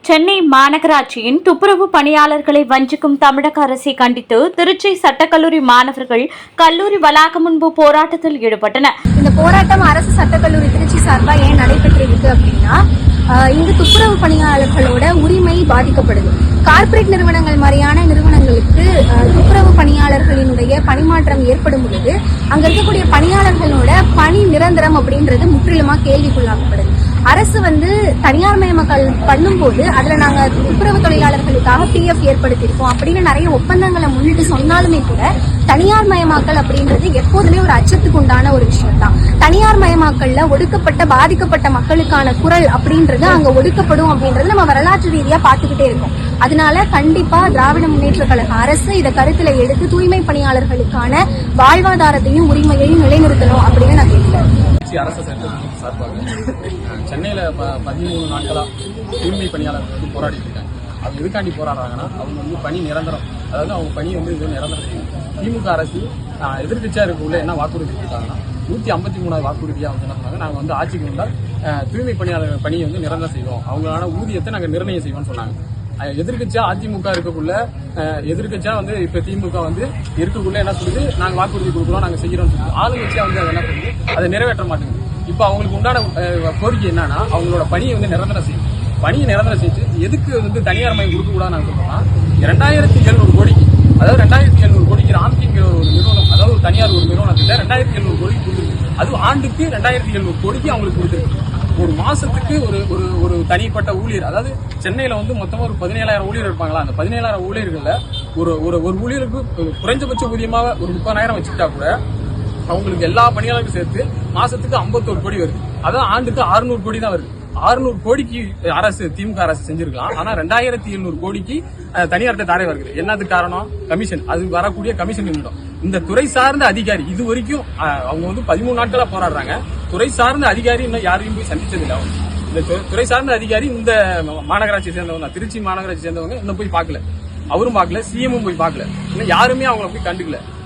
சென்னை மாநகராட்சியின் துப்புரவு பணியாளர்களை வஞ்சிக்கும் தமிழக அரசை கண்டித்து திருச்சி சட்டக்கல்லூரி மாணவர்கள் கல்லூரி வளாகம் முன்பு போராட்டத்தில் ஈடுபட்டனர். இந்த போராட்டம் அரசு சட்டக்கல்லூரி திருச்சி சார்பாக ஏன் நடைபெற்றிருக்கு அப்படின்னா, இங்கு துப்புரவு பணியாளர்களோட உரிமை பாதிக்கப்படுது. கார்ப்பரேட் நிறுவனங்கள் மாதிரியான நிறுவனங்களுக்கு துப்புரவு பணியாளர்களினுடைய பணிமாற்றம் ஏற்படும் பொழுது அங்க இருக்கக்கூடிய பணியாளர்களோட பணி நிரந்தரம் அப்படின்றது முற்றிலுமா கேள்விக்குள்ளாக்கப்படுது. அரசு தனியார் மயமாக்கல் பண்ணும்போது அதுல நாங்க துப்புரவு தொழிலாளர்களுக்காக PF ஏற்படுத்தியிருக்கோம் அப்படின்னு நிறைய ஒப்பந்தங்களை முன்னிட்டு சொன்னாலுமே கூட தனியார் மயமாக்கல் அப்படின்றது எப்போதுமே ஒரு அச்சத்துக்கு உண்டான ஒரு விஷயம் தான். தனியார் மயமாக்கல்ல ஒடுக்கப்பட்ட பாதிக்கப்பட்ட மக்களுக்கான குரல் அப்படின்றது அங்க ஒடுக்கப்படும் அப்படின்றது நம்ம வரலாற்று ரீதியா பார்த்துக்கிட்டே இருக்கோம். அதனால கண்டிப்பா திராவிட முன்னேற்ற கழக அரசு இதை கருத்துல எடுத்து தூய்மை பணியாளர்களுக்கான வாழ்வாதாரத்தையும் உரிமையையும் நிலைநிறுத்தணும் அப்படின்னு நான் கேட்கிறேன். அரசு சார்பாக சென்னையில 13 நாட்களா தூய்மை பணியாளர்கள் போராடிட்டு இருக்காங்க. அவங்க எதுக்காண்டி போராடுறாங்கன்னா, அவங்க பணி நிரந்தரம், அதாவது அவங்க பணி இது நிரந்தரம் செய்யும். திமுக அரசு எதிர்கட்சியா இருக்கக்குள்ள என்ன வாக்குறுதி கொடுத்தாங்கன்னா, 153வது வாக்குறுதியா சொன்னாங்க, நாங்க ஆட்சிக்கு வந்தால் தூய்மை பணியாளர்கள் பணியை நிரந்தரம் செய்வோம், அவங்களான ஊதியத்தை நாங்க நிர்ணயம் செய்வோம்னு சொன்னாங்க. எதிர்கட்சியா அதிமுக இருக்கக்குள்ள எதிர்கட்சியா இப்ப திமுக இருக்கக்குள்ள என்ன சொல்லுது, நாங்க வாக்குறுதி கொடுக்குறோம், நாங்க செய்யறோம். ஆளுங்கட்சியா அதை என்ன பண்ணுது, அதை நிறைவேற்ற மாட்டேங்குது. இப்ப அவங்களுக்கு உண்டான கோரிக்கை என்னன்னா, அவங்களோட பணியை நிரந்தரம் செய்யும். பணியை நிரந்தரம் செஞ்சு எதுக்கு தனியார் மயம் கொடுக்க கூடாது நாங்க சொல்றோம்னா, 2700 கோடிக்கு, அதாவது 2700 கோடிக்கு ராம்கிங்கிற ஒரு நிறுவனம், அதாவது தனியார் ஒரு நிறுவனத்திட்ட 2700 கோடிக்கு கொடுத்துருக்கு. அது ஆண்டுக்கு 2700 கோடிக்கு அவங்களுக்கு கொடுத்துருக்கு. ஒரு மாசத்துக்கு ஒரு தனிப்பட்ட ஊழியர், அதாவது சென்னையில மொத்தமா ஒரு 17,000 ஊழியர் இருப்பாங்களா, அந்த 17,000 ஊழியர்கள்ல ஒரு ஊழியருக்கு குறைஞ்சபட்ச ஊதியமாக ஒரு 30,000 வச்சுக்கிட்டா கூட அவங்களுக்கு எல்லா பணியாளர்களும் சேர்த்து மாசத்துக்கு 51 கோடி வருது. அதான் ஆண்டுக்கு 600 கோடி தான் வருது. 600 கோடிக்கு அரசு திமுக அரசு செஞ்சிருக்கலாம். ஆனா 2700 கோடிக்கு தனியார்ட்ட தாரை வருது. என்னது காரணம்? கமிஷன். அது வரக்கூடிய கமிஷன் நிமிடம். இந்த துறை சார்ந்த அதிகாரி இது வரைக்கும் அவங்க 13 நாட்களா போராடுறாங்க. துறை சார்ந்த அதிகாரி இன்னும் யாரையும் போய் சந்திச்சது இல்லை. இந்த துறை சார்ந்த அதிகாரி இந்த மாநகராட்சி சேர்ந்தவங்க, திருச்சி மாநகராட்சி சேர்ந்தவங்க இன்னும் போய் பார்க்கல, அவரும் பார்க்கல, CM போய் பார்க்கல, இன்னும் யாருமே அவங்களை போய் கண்டுக்கல.